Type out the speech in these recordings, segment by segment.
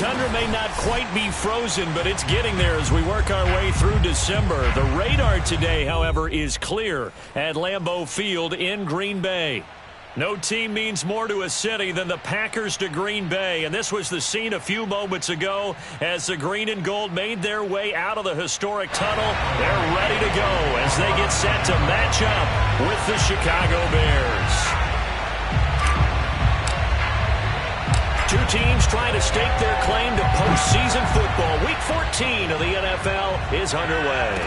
tundra may not quite be frozen, but it's getting there as we work our way through December. The radar today, however, is clear at Lambeau Field in Green Bay. No team means more to a city than the Packers to Green Bay, and this was the scene a few moments ago as the green and gold made their way out of the historic tunnel. They're ready to go as they get set to match up with the Chicago Bears. Two teams trying to stake their claim to postseason football. Week 14 of the NFL is underway.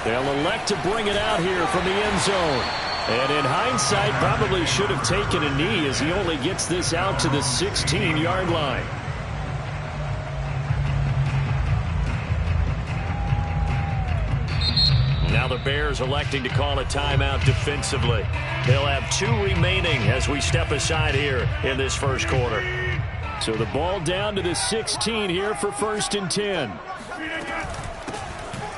They'll elect to bring it out here from the end zone. And in hindsight, probably should have taken a knee as he only gets this out to the 16-yard line. Now the Bears electing to call a timeout defensively. They'll have 2 remaining as we step aside here in this first quarter. So the ball down to the 16 here for 1st and 10.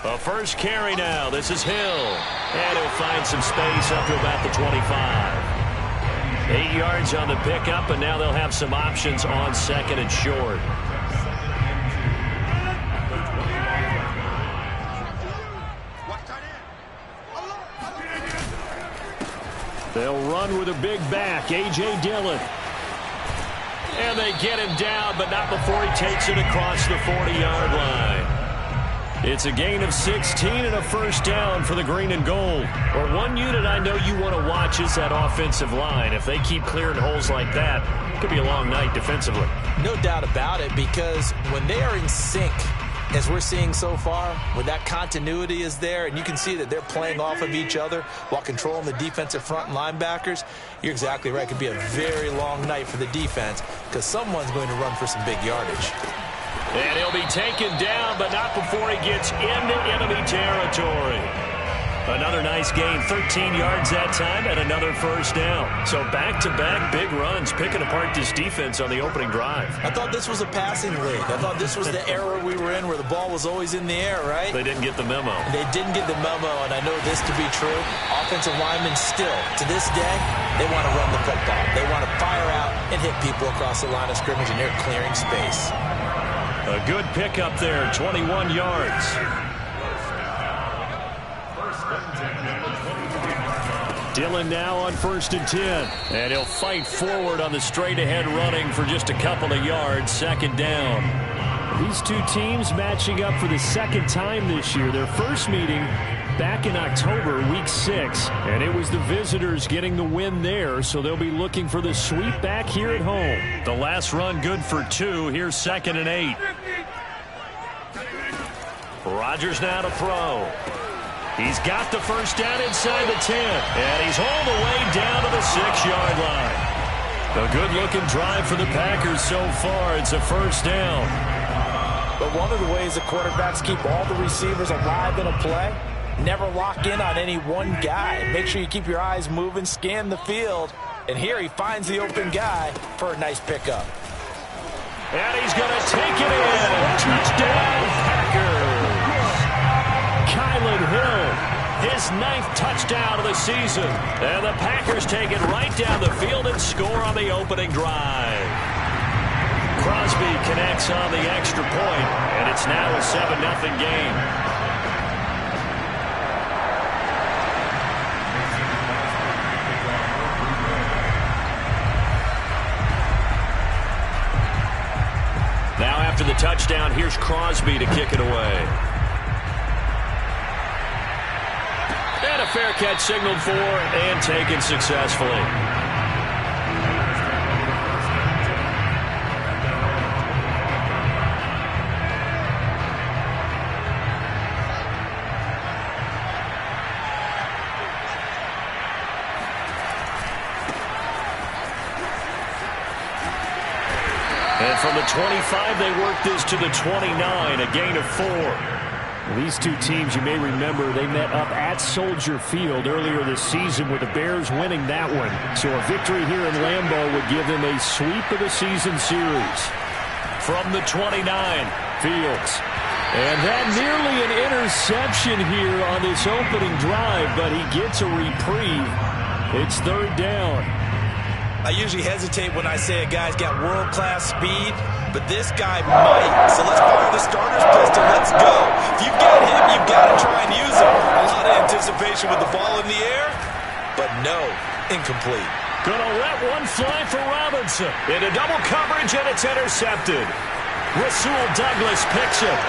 A first carry now. This is Hill. And he'll find some space up to about the 25. 8 yards on the pickup, and now they'll have some options on 2nd and short. They'll run with a big back, A.J. Dillon. And they get him down, but not before he takes it across the 40-yard line. It's a gain of 16 and a first down for the green and gold. Well, one unit I know you want to watch is that offensive line. If they keep clearing holes like that, it could be a long night defensively. No doubt about it, because when they are in sync, as we're seeing so far, when that continuity is there and you can see that they're playing off of each other while controlling the defensive front and linebackers, you're exactly right. It could be a very long night for the defense because someone's going to run for some big yardage. And he'll be taken down, but not before he gets into enemy territory. Another nice gain, 13 yards that time, and another first down. So back-to-back big runs, picking apart this defense on the opening drive. I thought this was a passing league. I thought this was the era we were in where the ball was always in the air, right? They didn't get the memo. They didn't get the memo, and I know this to be true. Offensive linemen still, to this day, they want to run the football. They want to fire out and hit people across the line of scrimmage, and they're clearing space. A good pickup there, 21 yards. Dillon now on 1st and 10. And he'll fight forward on the straight-ahead running for just a couple of yards, 2nd down. These two teams matching up for the 2nd time this year. Their first meeting back in October, week 6. And it was the visitors getting the win there, so they'll be looking for the sweep back here at home. The last run good for 2. Here's 2nd and 8. Rodgers now to throw. He's got the first down inside the 10. And he's all the way down to the 6-yard line. A good-looking drive for the Packers so far. It's a first down. But one of the ways the quarterbacks keep all the receivers alive in a play, never lock in on any one guy. Make sure you keep your eyes moving, scan the field. And here he finds the open guy for a nice pickup. And he's going to take it in. Touchdown, Packers. Kylan Hill, his 9th touchdown of the season. And the Packers take it right down the field and score on the opening drive. Crosby connects on the extra point, and it's now a 7-0 game. Now after the touchdown, here's Crosby to kick it away. And a fair catch signaled for and taken successfully. And from the 25, they work this to the 29, a gain of 4. These two teams, you may remember, they met up at Soldier Field earlier this season with the Bears winning that one. So a victory here in Lambeau would give them a sweep of the season series. From the 29, Fields. And that nearly an interception here on this opening drive, but he gets a reprieve. It's 3rd down. I usually hesitate when I say a guy's got world-class speed, but this guy might. So let's fire the starter's pistol. Let's go. If you've got him, you've got to try and use him. A lot of anticipation with the ball in the air, but no, incomplete. Gonna let one fly for Robinson. Into double coverage, and it's intercepted. Rasul Douglas picks it.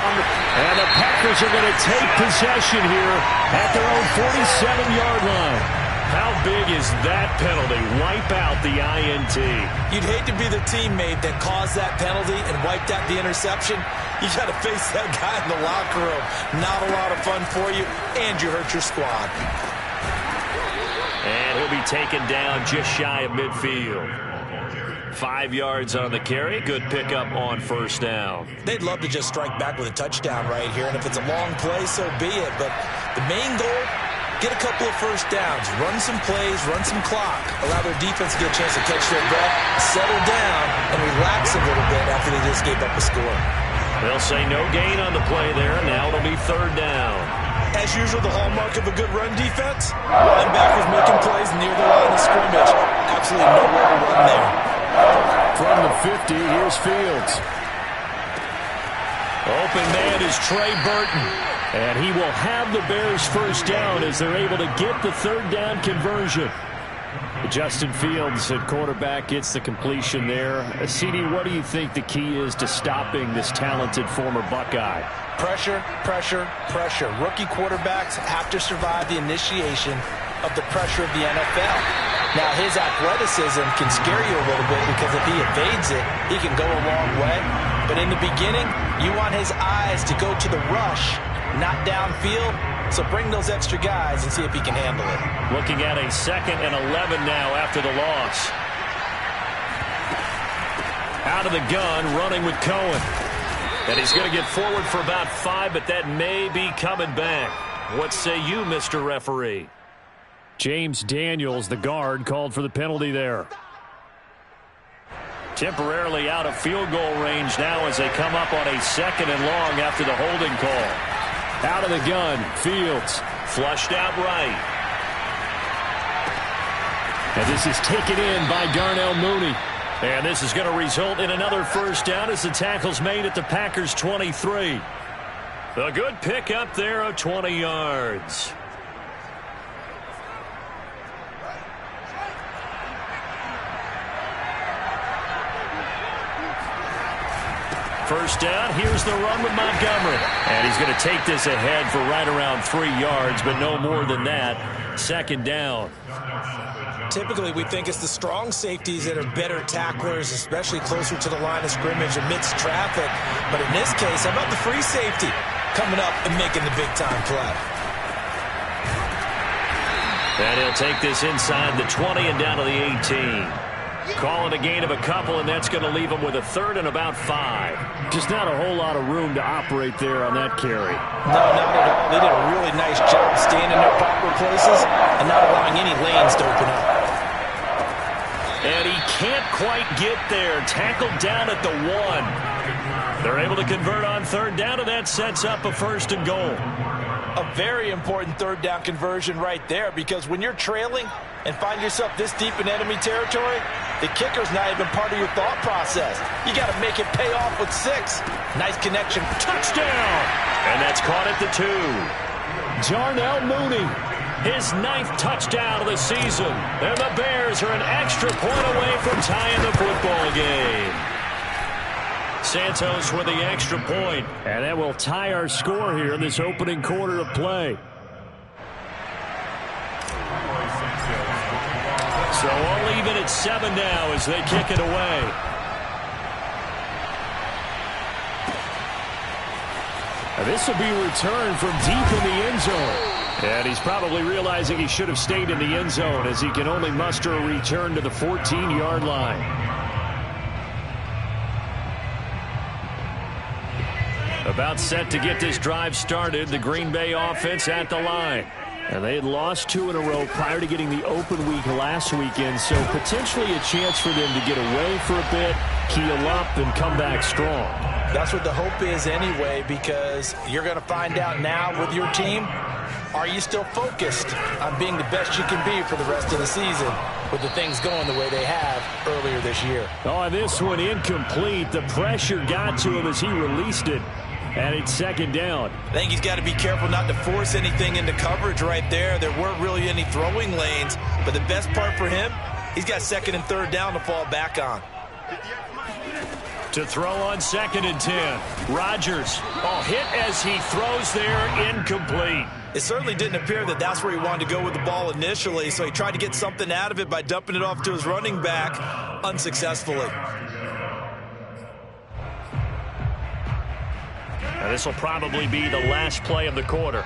And the Packers are going to take possession here at their own 47-yard line. How big is that penalty? Wipe out the INT. You'd hate to be the teammate that caused that penalty and wiped out the interception. You got to face that guy in the locker room. Not a lot of fun for you, and you hurt your squad. And he'll be taken down just shy of midfield. 5 yards on the carry. Good pickup on first down. They'd love to just strike back with a touchdown right here, and if it's a long play, so be it. But the main goal, get a couple of first downs, run some plays, run some clock, allow their defense to get a chance to catch their breath, settle down, and relax a little bit after they just gave up a score. They'll say no gain on the play there. Now it'll be third down. As usual, the hallmark of a good run defense, linebackers making plays near the line of scrimmage. Absolutely nowhere to run there. From the 50, here's Fields. Open man is Trey Burton. And he will have the Bears first down as they're able to get the third down conversion. Justin Fields at quarterback gets the completion there. CD, what do you think the key is to stopping this talented former Buckeye? Pressure, pressure, pressure. Rookie quarterbacks have to survive the initiation of the pressure of the NFL. Now, his athleticism can scare you a little bit because if he evades it, he can go a long way. But in the beginning, you want his eyes to go to the rush, not downfield. So bring those extra guys and see if he can handle it. Looking at a 2nd and 11 now after the loss. Out of the gun, running with Cohen. And he's going to get forward for about 5, but that may be coming back. What say you, Mr. Referee? James Daniels, the guard, called for the penalty there. Temporarily out of field goal range now as they come up on a 2nd and long after the holding call. Out of the gun, Fields, flushed out right. And this is taken in by Darnell Mooney. And this is going to result in another first down as the tackle's made at the Packers' 23. A good pick up there of 20 yards. First down, here's the run with Montgomery. And he's going to take this ahead for right around 3 yards, but no more than that. 2nd down. Typically, we think it's the strong safeties that are better tacklers, especially closer to the line of scrimmage amidst traffic. But in this case, how about the free safety coming up and making the big-time play? And he'll take this inside the 20 and down to the 18. Calling a gain of a couple, and that's going to leave them with a 3rd and about 5. Just not a whole lot of room to operate there on that carry. No, not at all. They did a really nice job staying in their proper places and not allowing any lanes to open up. And he can't quite get there. Tackled down at the 1. They're able to convert on 3rd down, and that sets up a 1st and goal. A very important 3rd down conversion right there, because when you're trailing and find yourself this deep in enemy territory, the kicker's not even part of your thought process. You got to make it pay off with 6. Nice connection. Touchdown! And that's caught at the 2. Darnell Mooney, his 9th touchdown of the season. And the Bears are an extra point away from tying the football game. Santos with the extra point. And that will tie our score here in this opening quarter of play. So all even at 7 now as they kick it away. Now this will be returned from deep in the end zone. And he's probably realizing he should have stayed in the end zone as he can only muster a return to the 14-yard line. About set to get this drive started, the Green Bay offense at the line. And they had lost 2 in a row prior to getting the open week last weekend, so potentially a chance for them to get away for a bit heal up and come back strong. That's what the hope is anyway, because you're going to find out now with your team, are you still focused on being the best you can be for the rest of the season with the things going the way they have earlier this year? Oh, this one incomplete. The pressure got to him as he released it, and it's second down. I think he's got to be careful not to force anything into coverage right there. There weren't really any throwing lanes, but the best part for him, he's got second and third down to fall back on. To throw on second and 10. Rodgers, hit as he throws there, incomplete. It certainly didn't appear that that's where he wanted to go with the ball initially, so he tried to get something out of it by dumping it off to his running back unsuccessfully. Now, this will probably be the last play of the quarter.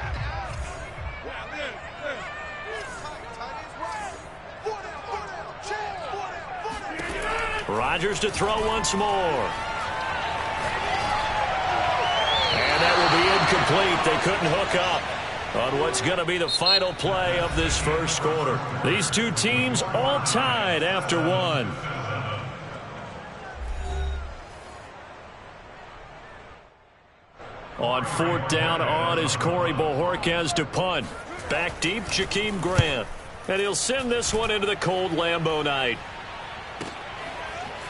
Rodgers to throw once more. And that will be incomplete. They couldn't hook up on what's going to be the final play of this first quarter. These two teams all tied after one. On fourth down on is Corey Bojorquez to punt. Back deep, Jakeem Grant. And he'll send this one into the cold Lambeau night.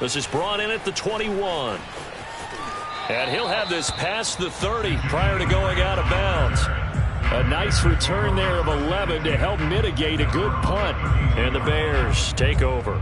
This is brought in at the 21. And he'll have this past the 30 prior to going out of bounds. A nice return there of 11 to help mitigate a good punt. And the Bears take over.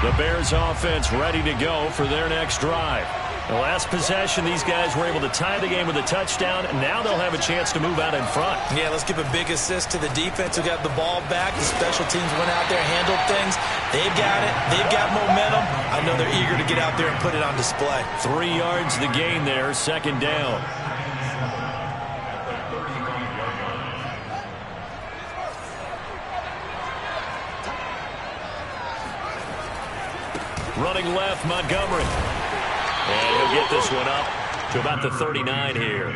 The Bears offense ready to go for their next drive. The last possession, these guys were able to tie the game with a touchdown, and now they'll have a chance to move out in front. Yeah, let's give a big assist to the defense who got the ball back. The special teams went out there, handled things. They've got it. They've got momentum. I know they're eager to get out there and put it on display. 3 yards the gain there, second down. Running left, Montgomery. And he'll get this one up to about the 39 here.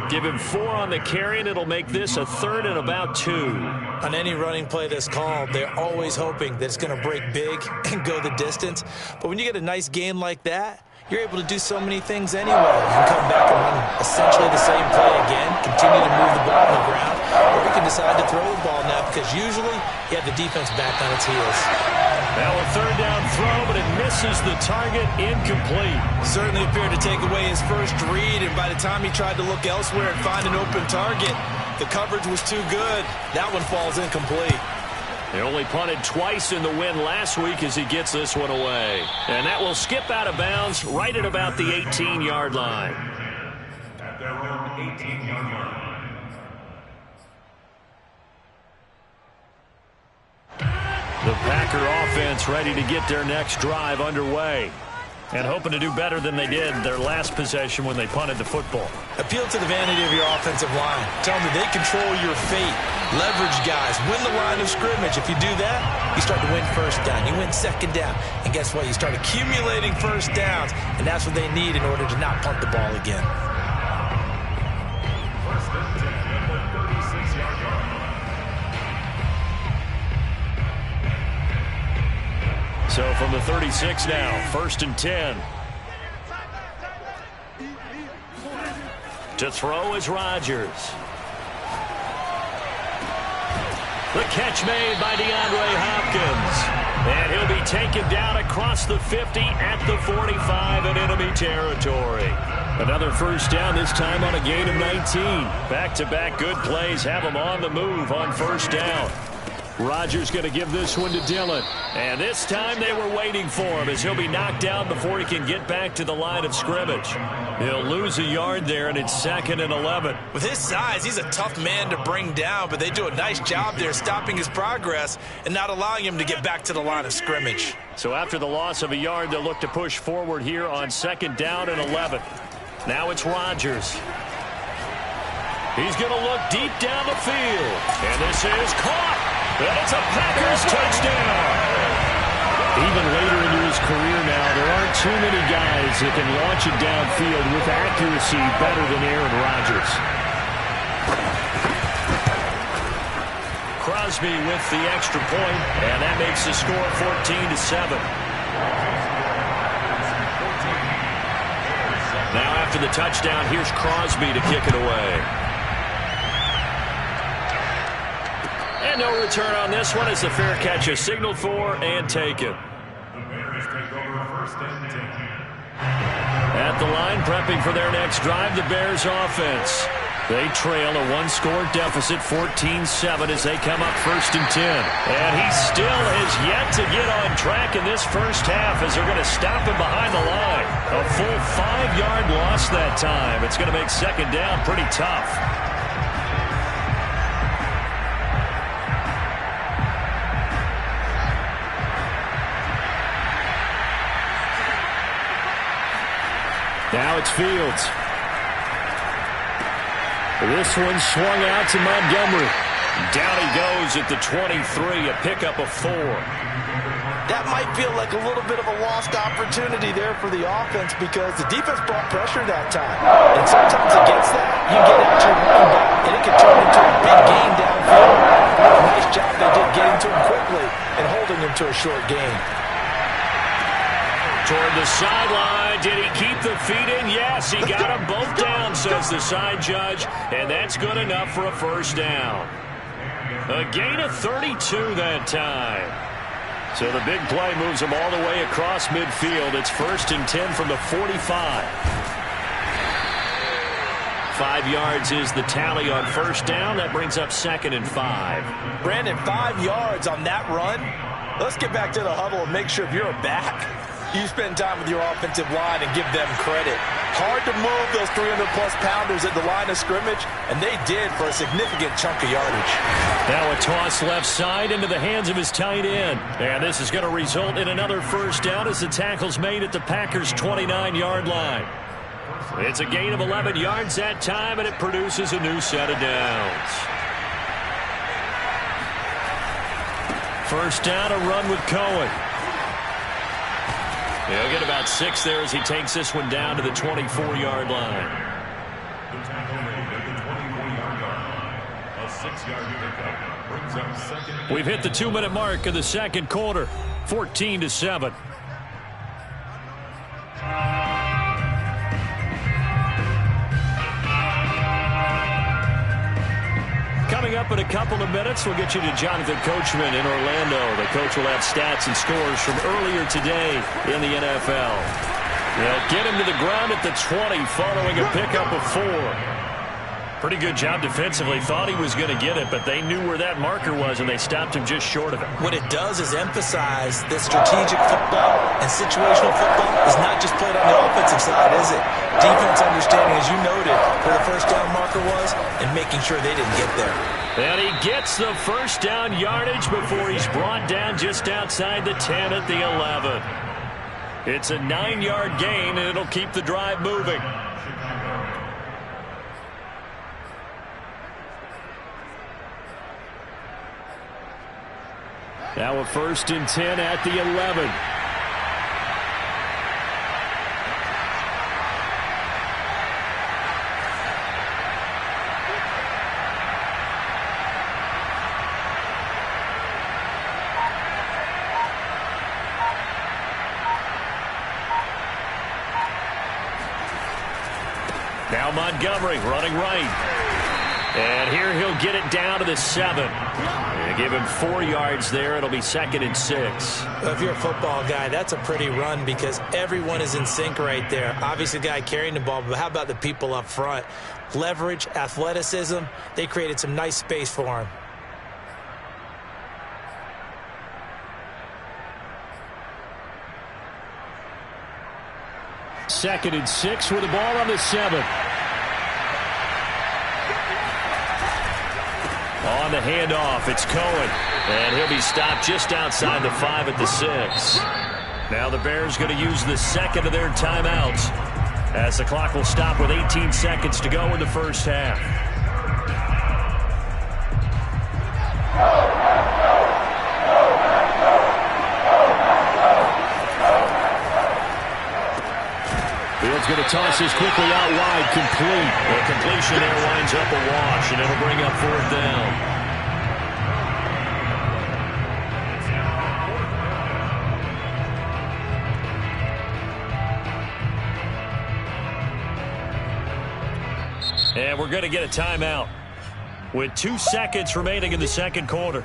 Give him 4 on the carry, and it'll make this a third and about 2. On any running play that's called, they're always hoping that it's going to break big and go the distance. But when you get a nice gain like that, you're able to do so many things anyway. You can come back and run essentially the same play again, continue to move the ball on the ground, or you can decide to throw the ball now because usually you have the defense back on its heels. Now a third down throw, but it misses the target, incomplete. Certainly appeared to take away his first read, and by the time he tried to look elsewhere and find an open target, the coverage was too good. That one falls incomplete. They only punted twice in the win last week as he gets this one away. And that will skip out of bounds right at about the 18-yard line. At their own 18-yard line. The Packer offense ready to get their next drive underway. And hoping to do better than they did their last possession when they punted the football. Appeal to the vanity of your offensive line. Tell them that they control your fate. Leverage guys. Win the line of scrimmage. If you do that, you start to win first down. You win second down. And guess what? You start accumulating first downs. And that's what they need in order to not punt the ball again. So from the 36 now, 1st and 10. To throw is Rodgers. The catch made by DeAndre Hopkins. And he'll be taken down across the 50 at the 45 in enemy territory. Another first down, this time on a gain of 19. Back-to-back good plays have him on the move on first down. Rodgers going to give this one to Dillon. And this time they were waiting for him as he'll be knocked down before he can get back to the line of scrimmage. He'll lose a yard there, and it's 2nd and 11. With his size, he's a tough man to bring down, but they do a nice job there stopping his progress and not allowing him to get back to the line of scrimmage. So after the loss of a yard, they'll look to push forward here on 2nd down and 11. Now it's Rodgers. He's going to look deep down the field. And this is caught. And it's a Packers touchdown. Even later into his career now, there aren't too many guys that can launch it downfield with accuracy better than Aaron Rodgers. Crosby with the extra point, and that makes the score 14-7. Now after the touchdown, here's Crosby to kick it away. And no return on this one as the fair catch is signaled for and taken. At the line, prepping for their next drive, the Bears offense. They trail a one-score deficit, 14-7, as they come up 1st and 10. And he still has yet to get on track in this first half as they're going to stop him behind the line. A full 5-yard loss that time. It's going to make second down pretty tough. Now it's Fields. This one swung out to Montgomery. Down he goes at the 23, a pickup of 4. That might feel like a little bit of a lost opportunity there for the offense because the defense brought pressure that time. And sometimes against that, you get out your running back, and it can turn into a big gain downfield. Nice job they did getting to him quickly and holding him to a short gain. Toward the sideline. Did he keep the feet in? Yes, he got them both down, says the side judge, and that's good enough for a first down. A gain of 32 that time. So the big play moves them all the way across midfield. It's 1st and 10 from the 45. 5 yards is the tally on first down. That brings up 2nd and 5. Brandon, 5 yards on that run. Let's get back to the huddle and make sure if you're a back, you spend time with your offensive line and give them credit. Hard to move those 300-plus pounders at the line of scrimmage, and they did for a significant chunk of yardage. Now a toss left side into the hands of his tight end. And this is going to result in another first down as the tackle's made at the Packers' 29-yard line. It's a gain of 11 yards that time, and it produces a new set of downs. First down, a run with Cohen. He'll get about 6 there as he takes this one down to the 24-yard line. We've hit the 2-minute mark of the second quarter, 14-7. Coming up in a couple of minutes, we'll get you to Jonathan Coachman in Orlando. The coach will have stats and scores from earlier today in the NFL. They'll get him to the ground at the 20 following a pickup of 4. Pretty good job defensively. Thought he was going to get it, but they knew where that marker was, and they stopped him just short of it. What it does is emphasize that strategic football and situational football is not just played on the offensive side, is it? Defense understanding, as you noted, where the first down marker was and making sure they didn't get there. And he gets the first down yardage before he's brought down just outside the 10 at the 11. It's a 9-yard gain, and it'll keep the drive moving. Now a 1st and 10 at the 11. Now Montgomery running right. And here he'll get it down to the 7. They give him 4 yards there. It'll be 2nd and 6. Well, if you're a football guy, that's a pretty run because everyone is in sync right there. Obviously, the guy carrying the ball, but how about the people up front? Leverage, athleticism, they created some nice space for him. Second and 6 with the ball on the 7. On the handoff, it's Cohen. And he'll be stopped just outside the 5 at the 6. Now the Bears going to use the second of their timeouts as the clock will stop with 18 seconds to go in the first half. He's going to toss this quickly out wide, complete. The completion there winds up a wash, and it'll bring up 4th down. And we're going to get a timeout with 2 seconds remaining in the second quarter.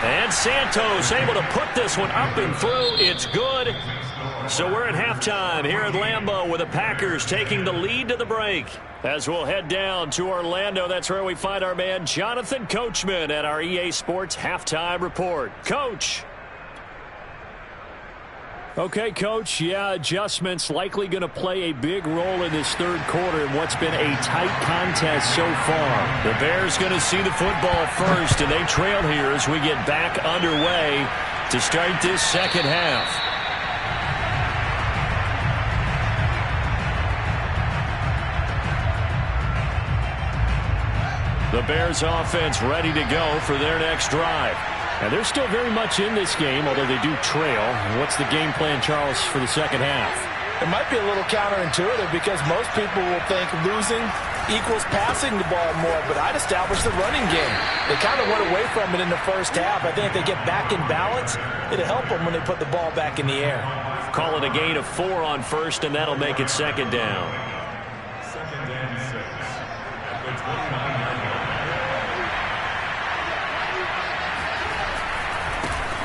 And Santos able to put this one up and through. It's good. So we're at halftime here at Lambeau with the Packers taking the lead to the break. As we'll head down to Orlando, that's where we find our man Jonathan Coachman at our EA Sports Halftime Report. Coach. Okay, Coach, yeah, adjustments likely going to play a big role in this third quarter in what's been a tight contest so far. The Bears going to see the football first, and they trail here as we get back underway to start this second half. The Bears offense ready to go for their next drive. And they're still very much in this game, although they do trail. What's the game plan, Charles, for the second half? It might be a little counterintuitive because most people will think losing equals passing the ball more, but I'd establish the running game. They kind of went away from it in the first half. I think if they get back in balance, it'll help them when they put the ball back in the air. Call it a gain of 4 on first, and that'll make it second down. Second and 6 at the 29.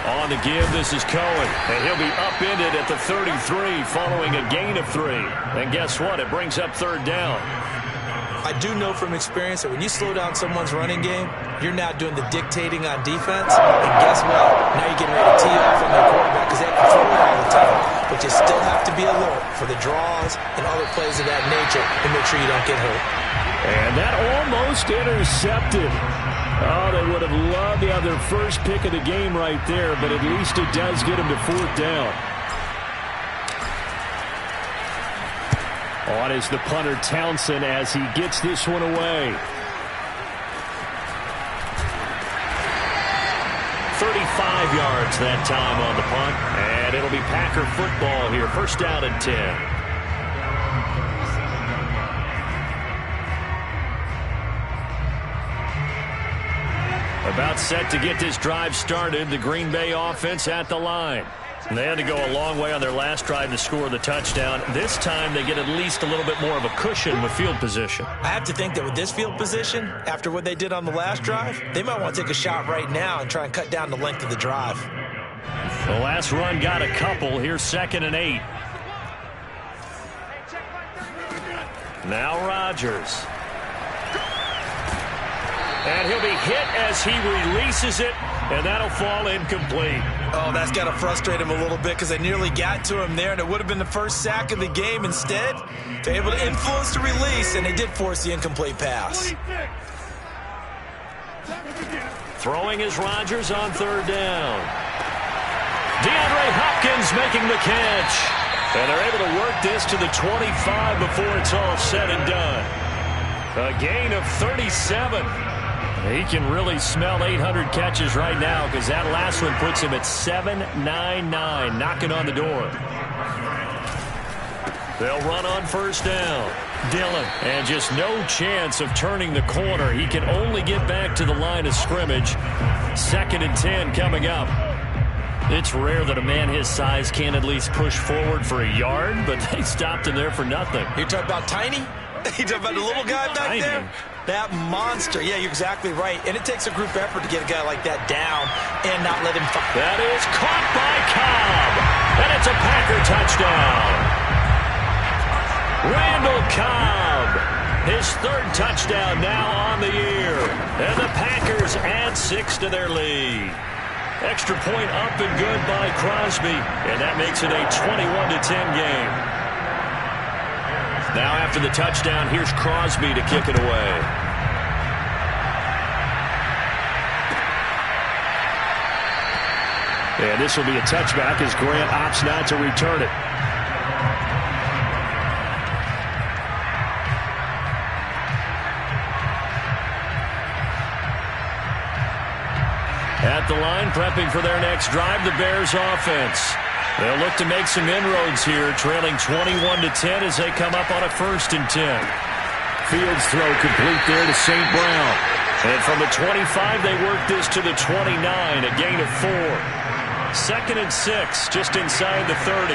On the give, this is Cohen, and he'll be upended at the 33 following a gain of 3. And guess what? It brings up 3rd down. I do know from experience that when you slow down someone's running game, you're now doing the dictating on defense. And guess what? Now you're getting ready to tee off on their quarterback because they have to throw it all the time. But you still have to be alert for the draws and other plays of that nature to make sure you don't get hurt. And that almost intercepted. Oh, they would have loved to have their first pick of the game right there, but at least it does get them to 4th down. On is the punter Townsend as he gets this one away. 35 yards that time on the punt, and it'll be Packer football here. 1st down and 10. About set to get this drive started, the Green Bay offense at the line. And they had to go a long way on their last drive to score the touchdown. This time they get at least a little bit more of a cushion with field position. I have to think that with this field position, after what they did on the last drive, they might want to take a shot right now and try and cut down the length of the drive. The last run got a couple. Here's 2nd and 8. Now Rodgers. And he'll be hit as he releases it, and that'll fall incomplete. Oh, that's got to frustrate him a little bit because they nearly got to him there, and it would have been the first sack of the game. Instead, they're able to influence the release, and they did force the incomplete pass. Throwing is Rodgers on 3rd down. DeAndre Hopkins making the catch. And they're able to work this to the 25 before it's all said and done. A gain of 37. He can really smell 800 catches right now because that last one puts him at 799, knocking on the door. They'll run on 1st down. Dillon, and just no chance of turning the corner. He can only get back to the line of scrimmage. 2nd and 10 coming up. It's rare that a man his size can at least push forward for a yard, but they stopped him there for nothing. You're talking about tiny? You're talking about the little guy back Tiny. there? That monster. Yeah, you're exactly right. And it takes a group effort to get a guy like that down and not let him fight. That is caught by Cobb. And it's a Packer touchdown. Randall Cobb. His 3rd touchdown now on the year. And the Packers add 6 to their lead. Extra point up and good by Crosby. And that makes it a 21-10 game. Now after the touchdown, here's Crosby to kick it away. And this will be a touchback as Grant opts not to return it. at the line, prepping for their next drive, the Bears offense. They'll look to make some inroads here, trailing 21-10 as they come up on a 1st and 10. Fields throw complete there to St. Brown. And from the 25, they work this to the 29, a gain of 4. 2nd and 6, just inside the 30.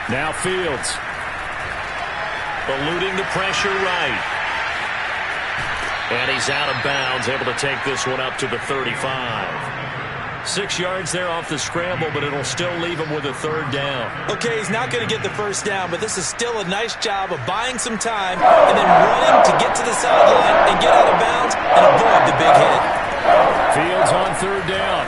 Now Fields. Eluding the pressure right. And he's out of bounds, able to take this one up to the 35. 6 yards there off the scramble, but it'll still leave him with a 3rd down. Okay, he's not going to get the 1st down, but this is still a nice job of buying some time and then running to get to the sideline and get out of bounds and avoid the big hit. Fields on 3rd down.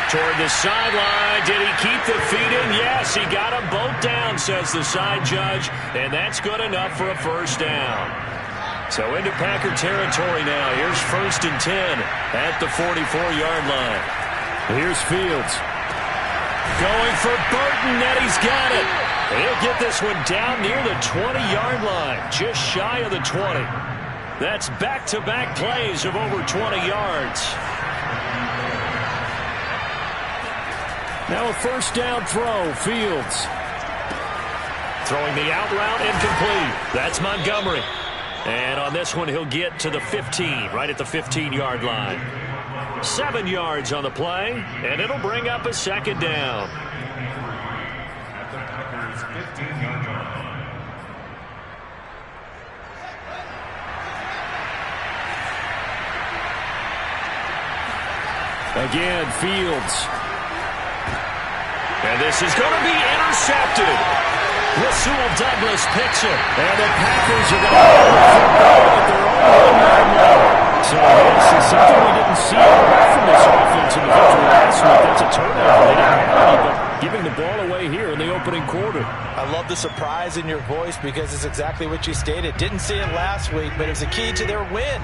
Toward the sideline. Did he keep the feet in? Yes, he got them both down, says the side judge, and that's good enough for a 1st down. So into Packer territory now. Here's 1st and 10 at the 44-yard line. Here's Fields. Going for Burton, and he's got it. He'll get this one down near the 20-yard line, just shy of the 20. That's back-to-back plays of over 20 yards. Now a 1st down throw, Fields. Throwing the out route incomplete. That's Montgomery. And on this one, he'll get to the 15, right at the 15-yard line. 7 yards on the play, and it'll bring up a 2nd down. At the Packers' 15-yard line. Again, Fields. And this is going to be intercepted. Rasul Douglas picks it. And the Packers are going to have the football at their own 1-yard line. So this is something we didn't see from this offense in the victory last week. That's a turnover. They didn't have any, but giving the ball away here in the opening quarter. I love the surprise in your voice because it's exactly what you stated. Didn't see it last week, but it was a key to their win.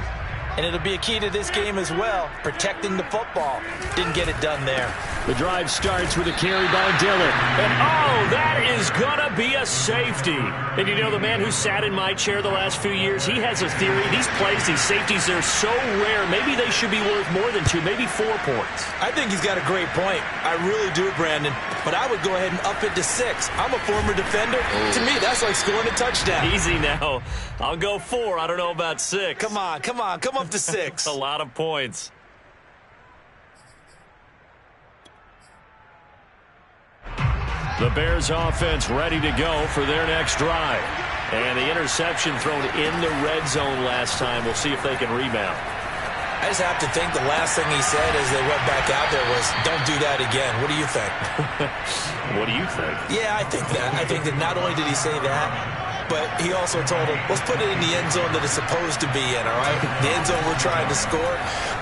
And it'll be a key to this game as well, protecting the football. Didn't get it done there. The drive starts with a carry by Dillon. And, that is going to be a safety. And you know, the man who sat in my chair the last few years, he has a theory. These plays, these safeties, they're so rare. Maybe they should be worth more than 2, maybe 4 points. I think he's got a great point. I really do, Brandon. But I would go ahead and up it to 6. I'm a former defender. To me, that's like scoring a touchdown. Easy now. I'll go 4. I don't know about 6. Come on. Come up to 6. A lot of points. The Bears offense ready to go for their next drive. And the interception thrown in the red zone last time. We'll see if they can rebound. I just have to think the last thing he said as they went back out there was, don't do that again. What do you think? What do you think? Yeah, I think that. I think that not only did he say that, but he also told him, let's put it in the end zone that it's supposed to be in, all right? The end zone we're trying to score.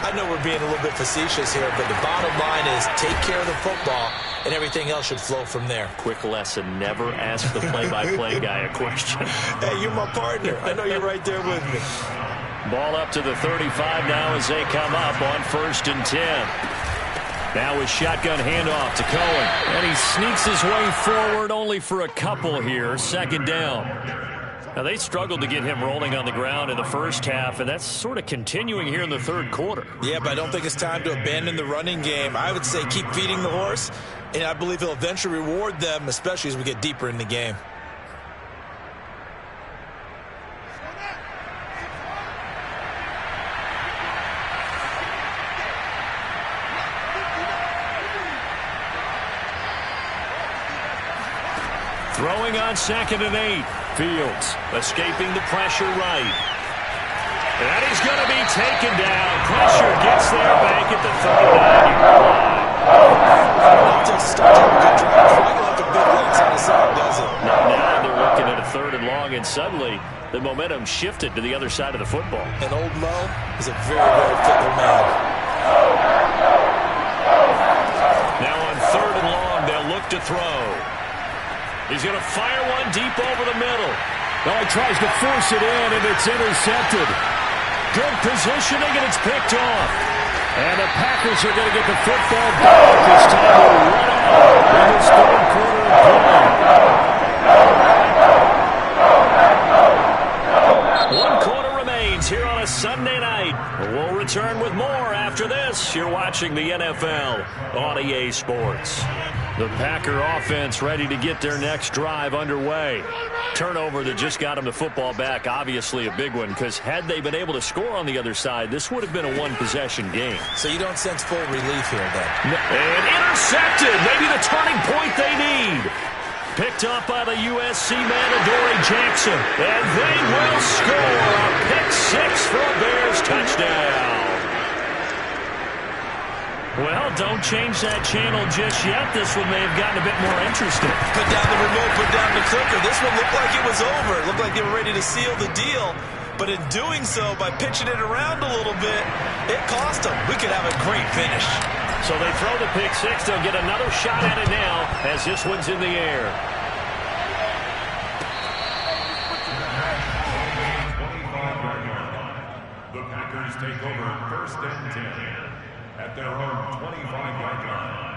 I know we're being a little bit facetious here, but the bottom line is take care of the football, and everything else should flow from there. Quick lesson, never ask the play-by-play guy a question. Hey, you're my partner. I know you're right there with me. Ball up to the 35 now as they come up on 1st and 10. Now with shotgun handoff to Cohen. And he sneaks his way forward only for a couple here. 2nd down. Now they struggled to get him rolling on the ground in the first half, and that's sort of continuing here in the 3rd quarter. Yeah, but I don't think it's time to abandon the running game. I would say keep feeding the horse, and I believe he'll eventually reward them, especially as we get deeper in the game. Throwing on 2nd and 8. Fields escaping the pressure right. And he's going to be taken down. Pressure gets there back at the 39-yard line. Just start having a good drive. It's not like a big legs on the side, does it? Now they're looking at a 3rd and long, and suddenly the momentum shifted to the other side of the football. And old Mo is a very, very fickle man. Now on 3rd and long, they'll look to throw. He's going to fire one deep over the middle. Oh, he tries to force it in, and it's intercepted. Good positioning, and it's picked off. And the Packers are going to get the football back. It's time to run out in this 3rd quarter of play. return with more after this. You're watching the NFL on EA Sports. The Packer offense ready to get their next drive underway. Turnover that just got them the football back, obviously a big one, because had they been able to score on the other side, this would have been a one-possession game. So you don't sense full relief here then? And intercepted, maybe the turning point they need. Picked up by the USC man, Adoree Jackson. And they will score a pick-6 for a Bears touchdown. Well, don't change that channel just yet. This one may have gotten a bit more interesting. Put down the remote, put down the clicker. This one looked like it was over. It looked like they were ready to seal the deal. But in doing so, by pitching it around a little bit, it cost them. We could have a great finish. So they throw the pick-6. They'll get another shot at it now as this one's in the air. The Packers take over 1st and 10 at their own 25-yard line.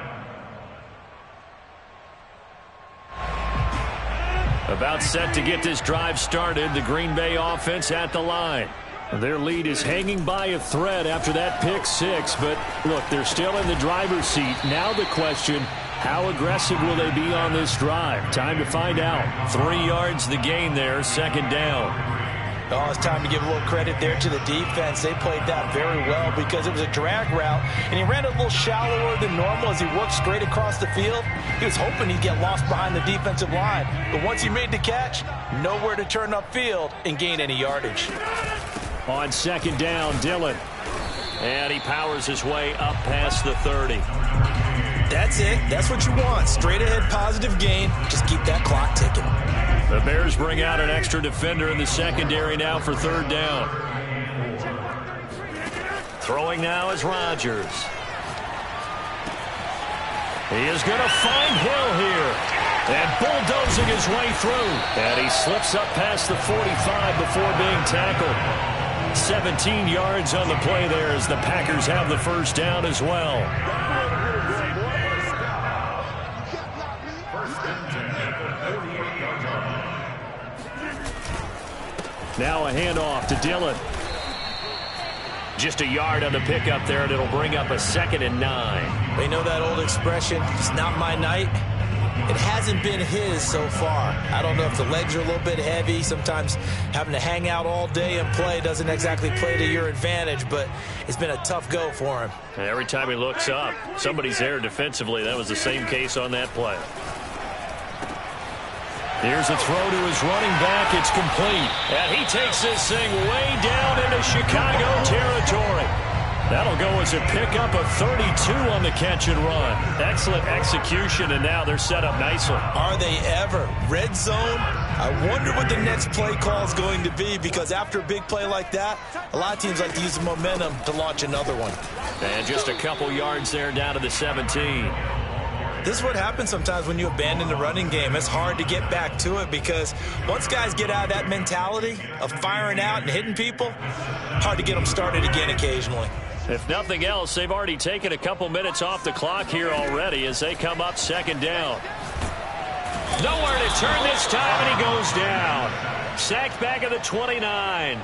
About set to get this drive started. The Green Bay offense at the line. Their lead is hanging by a thread after that pick-6, but look, they're still in the driver's seat. Now the question, how aggressive will they be on this drive? Time to find out. 3 yards the gain there, 2nd down. Oh, it's time to give a little credit there to the defense. They played that very well because it was a drag route, and he ran a little shallower than normal as he worked straight across the field. He was hoping he'd get lost behind the defensive line, but once he made the catch, nowhere to turn upfield and gain any yardage. On 2nd down, Dillon. And he powers his way up past the 30. That's it. That's what you want. Straight ahead positive gain. Just keep that clock ticking. The Bears bring out an extra defender in the secondary now for 3rd down. Throwing now is Rodgers. He is going to find Hill here. And bulldozing his way through. And he slips up past the 45 before being tackled. 17 yards on the play there as the Packers have the 1st down as well. 1st and 10 at the 38-yard line. Now a handoff to Dillon. Just a yard on the pickup there, and it'll bring up a 2nd and 9. They know that old expression, it's not my night. It hasn't been his so far. I don't know if the legs are a little bit heavy. Sometimes having to hang out all day and play doesn't exactly play to your advantage, but it's been a tough go for him. And every time he looks up, somebody's there defensively. That was the same case on that play. Here's a throw to his running back. It's complete. And he takes this thing way down into Chicago territory. That'll go as a pickup of 32 on the catch and run. Excellent execution, and now they're set up nicely. Are they ever? Red zone? I wonder what the next play call is going to be, because after a big play like that, a lot of teams like to use the momentum to launch another one. And just a couple yards there down to the 17. This is what happens sometimes when you abandon the running game. It's hard to get back to it because once guys get out of that mentality of firing out and hitting people, hard to get them started again occasionally. If nothing else, they've already taken a couple minutes off the clock here already as they come up 2nd down. Nowhere to turn this time, and he goes down. Sacked back at the 29.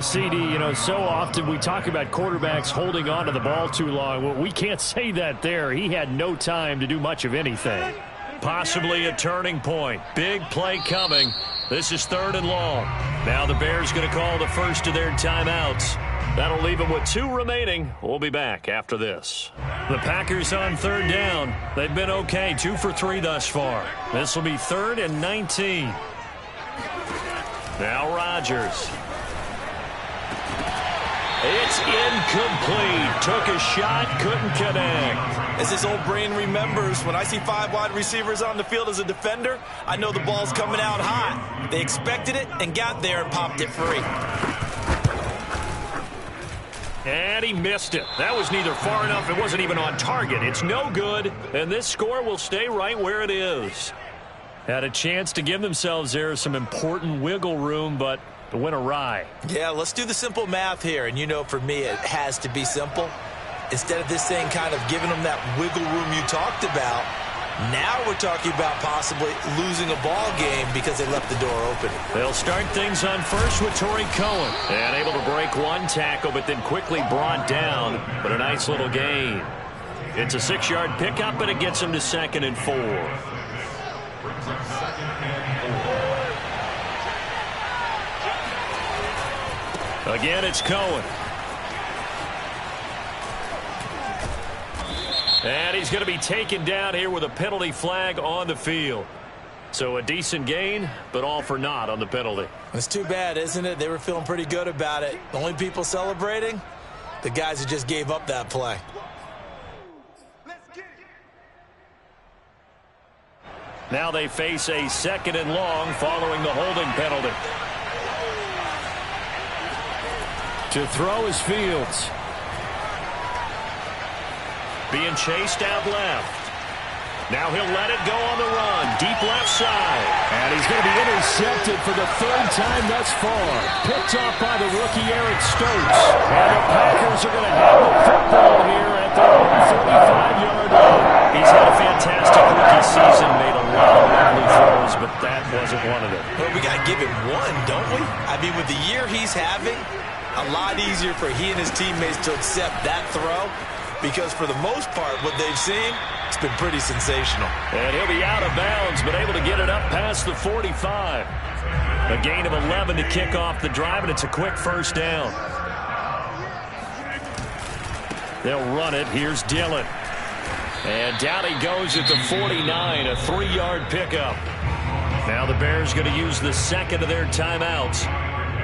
CD, you know, so often we talk about quarterbacks holding on to the ball too long. Well, we can't say that there. He had no time to do much of anything. Possibly a turning point. Big play coming. This is 3rd and long. Now the Bears going to call the first of their timeouts. That'll leave them with 2 remaining. We'll be back after this. The Packers on 3rd down. They've been okay, 2 for 3 thus far. This will be 3rd and 19. Now Rodgers. It's incomplete. Took a shot, couldn't connect. As his old brain remembers, when I see 5 wide receivers on the field as a defender, I know the ball's coming out hot. They expected it and got there and popped it free. And he missed it. That was neither far enough. It wasn't even on target. It's no good, and this score will stay right where it is. Had a chance to give themselves there some important wiggle room, but it went awry. Yeah, let's do the simple math here, and you know for me it has to be simple. Instead of this thing kind of giving them that wiggle room you talked about, Now we're talking about possibly losing a ball game because they left the door open. They'll start things on first with Torrey Cohen. And able to break one tackle, but then quickly brought down. But a nice little gain. It's a 6-yard pickup, and it gets him to 2nd and 4. Again, it's Cohen. And he's going to be taken down here with a penalty flag on the field. So a decent gain, but all for naught on the penalty. It's too bad, isn't it? They were feeling pretty good about it. The only people celebrating, the guys who just gave up that play. Now they face a 2nd and long following the holding penalty. To throw is Fields. Being chased out left. Now he'll let it go on the run. Deep left side. And he's going to be intercepted for the 3rd time thus far. Picked off by the rookie Eric Stokes. And the Packers are going to have the football here at their own 45-yard line. He's had a fantastic rookie season. Made a lot of lovely throws, but that wasn't one of them. Well, we got to give him one, don't we? I mean, with the year he's having, a lot easier for he and his teammates to accept that throw. Because for the most part, what they've seen, it's been pretty sensational. And he'll be out of bounds, but able to get it up past the 45. A gain of 11 to kick off the drive, and it's a quick 1st down. They'll run it. Here's Dillon. And down he goes at the 49, a 3-yard pickup. Now the Bears going to use the 2nd of their timeouts.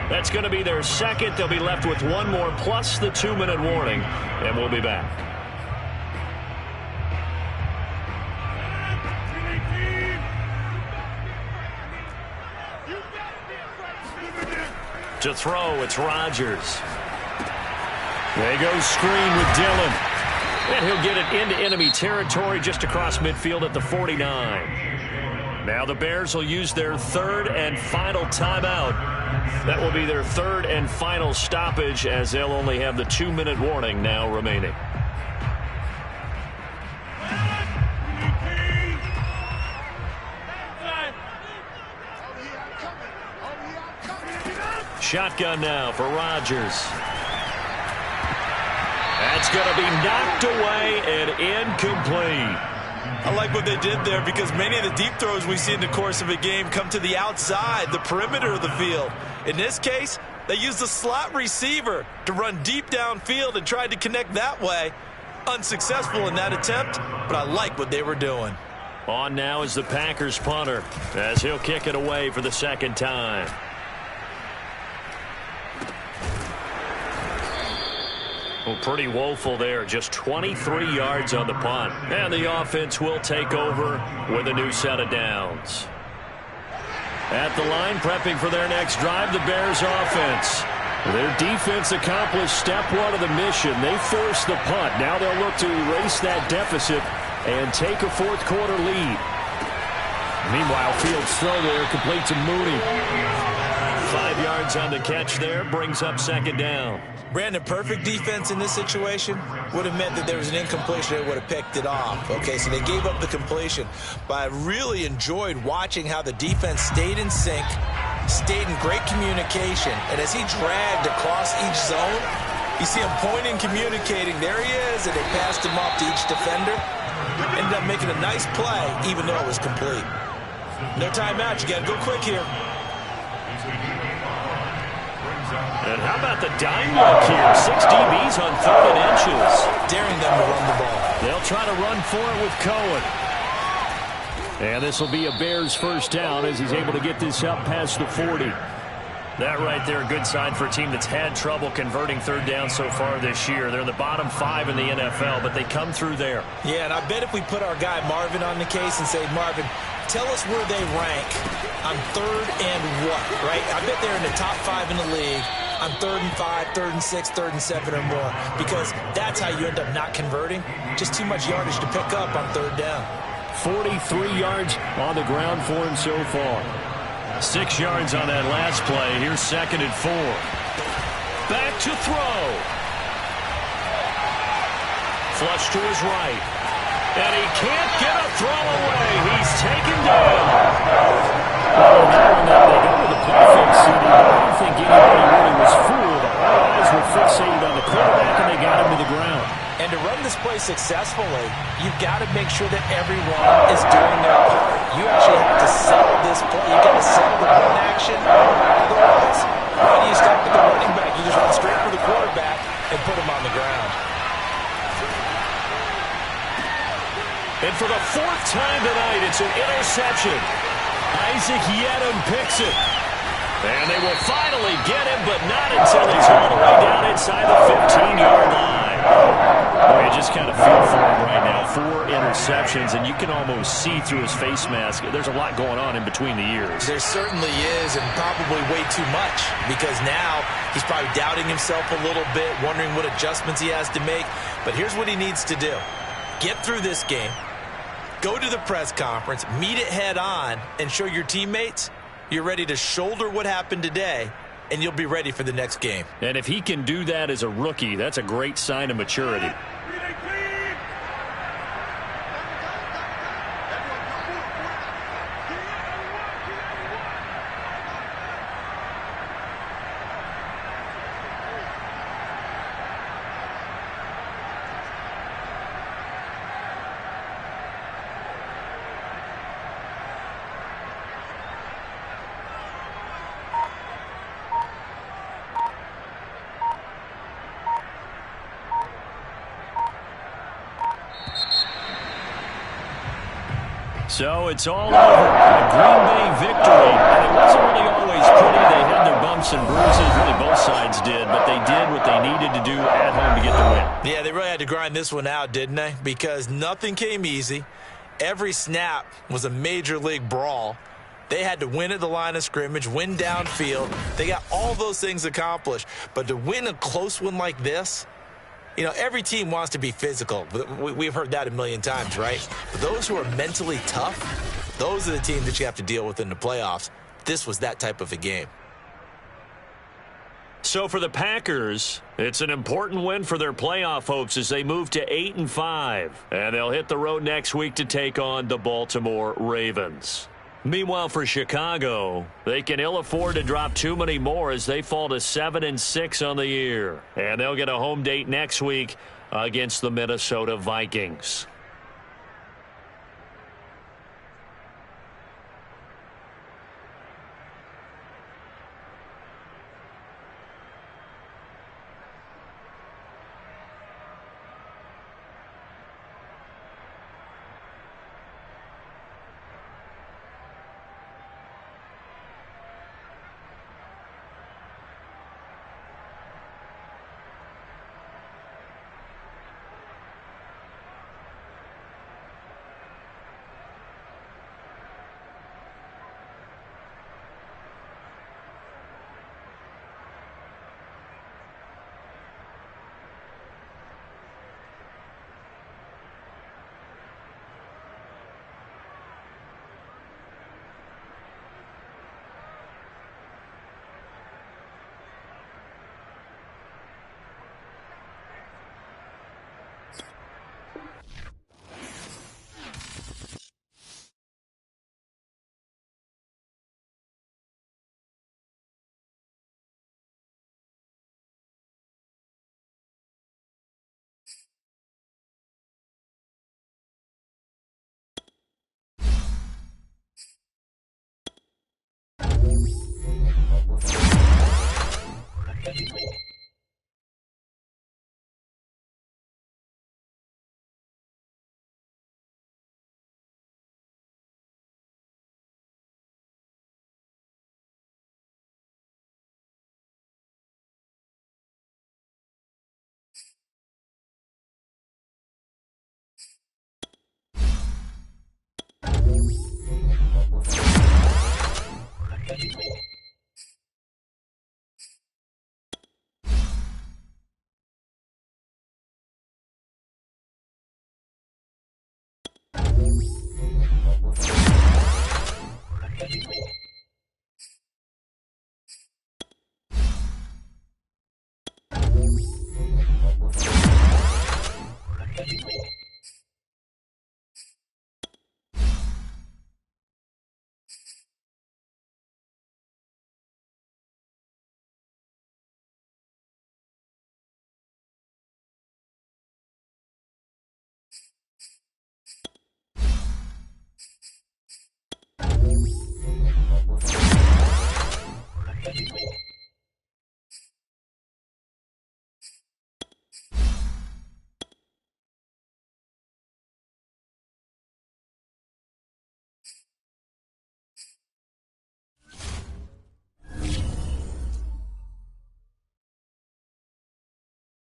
That's going to be their 2nd. They'll be left with one more plus the 2-minute warning, and we'll be back. To throw, it's Rodgers. They go screen with Dillon. And he'll get it into enemy territory just across midfield at the 49. Now the Bears will use their 3rd and final timeout. That will be their 3rd and final stoppage, as they'll only have the 2-minute warning now remaining. Shotgun now for Rodgers. That's going to be knocked away and incomplete. I like what they did there because many of the deep throws we see in the course of a game come to the outside, the perimeter of the field. In this case, they used the slot receiver to run deep downfield and tried to connect that way. Unsuccessful in that attempt, but I like what they were doing. On now is the Packers punter, as he'll kick it away for the 2nd time. Well, pretty woeful there. Just 23 yards on the punt. And the offense will take over with a new set of downs. At the line, prepping for their next drive, the Bears offense. Their defense accomplished step 1 of the mission. They forced the punt. Now they'll look to erase that deficit and take a 4th quarter lead. Meanwhile, Fields' throw there complete to Mooney. 5 yards on the catch there, brings up 2nd down. Brandon, perfect defense in this situation would have meant that there was an incompletion that would have picked it off. Okay, so they gave up the completion. But I really enjoyed watching how the defense stayed in sync, stayed in great communication. And as he dragged across each zone, you see him pointing, communicating. There he is, and they passed him off to each defender. Ended up making a nice play, even though it was complete. No timeout. You got to go quick here. And how about the dime look here? 6 DBs on 3rd and inches. Daring them to run the ball. They'll try to run for it with Cohen. And this will be a Bears 1st down as he's able to get this up past the 40. That right there, a good sign for a team that's had trouble converting 3rd down so far this year. They're in the bottom 5 in the NFL, but they come through there. Yeah, and I bet if we put our guy Marvin on the case and say, Marvin, tell us where they rank on 3rd and what, right? I bet they're in the top 5 in the league on 3rd and 5, 3rd and 6, 3rd and 7 or more, because that's how you end up not converting. Just too much yardage to pick up on 3rd down. 43 yards on the ground for him so far. 6 yards on that last play. Here's 2nd and 4. Back to throw. Flush to his right. And he can't get a throw away. He's taken down. Well, now they go to the play fake, CD, but I don't think anybody really was fooled. All eyes were fixated on the quarterback, and they got him to the ground. And to run this play successfully, you've got to make sure that everyone is doing their part. You actually have to settle this play. You've got to settle the run action. Otherwise, why do you stop with the running back? You just run straight for the quarterback and put him on the ground. And for the fourth time tonight, it's an interception. Isaac Yiadom picks it. And they will finally get him, but not until he's all the way down inside the 15-yard line. Boy, you just kind of feel for him right now. 4 interceptions, and you can almost see through his face mask. There's a lot going on in between the ears. There certainly is, and probably way too much, because now he's probably doubting himself a little bit, wondering what adjustments he has to make. But here's what he needs to do. Get through this game, go to the press conference, meet it head on, and show your teammates you're ready to shoulder what happened today, and you'll be ready for the next game. And if he can do that as a rookie, that's a great sign of maturity. So it's all over. A Green Bay victory. And it wasn't really always pretty. They had their bumps and bruises. Really, both sides did. But they did what they needed to do at home to get the win. Yeah, they really had to grind this one out, didn't they? Because nothing came easy. Every snap was a major league brawl. They had to win at the line of scrimmage, win downfield. They got all those things accomplished. But to win a close one like this, you know, every team wants to be physical. We've heard that a million times, right? But those who are mentally tough, those are the teams that you have to deal with in the playoffs. This was that type of a game. So for the Packers, it's an important win for their playoff hopes as they move to 8-5. And they'll hit the road next week to take on the Baltimore Ravens. Meanwhile, for Chicago, they can ill afford to drop too many more as they fall to 7-6 on the year. And they'll get a home date next week against the Minnesota Vikings.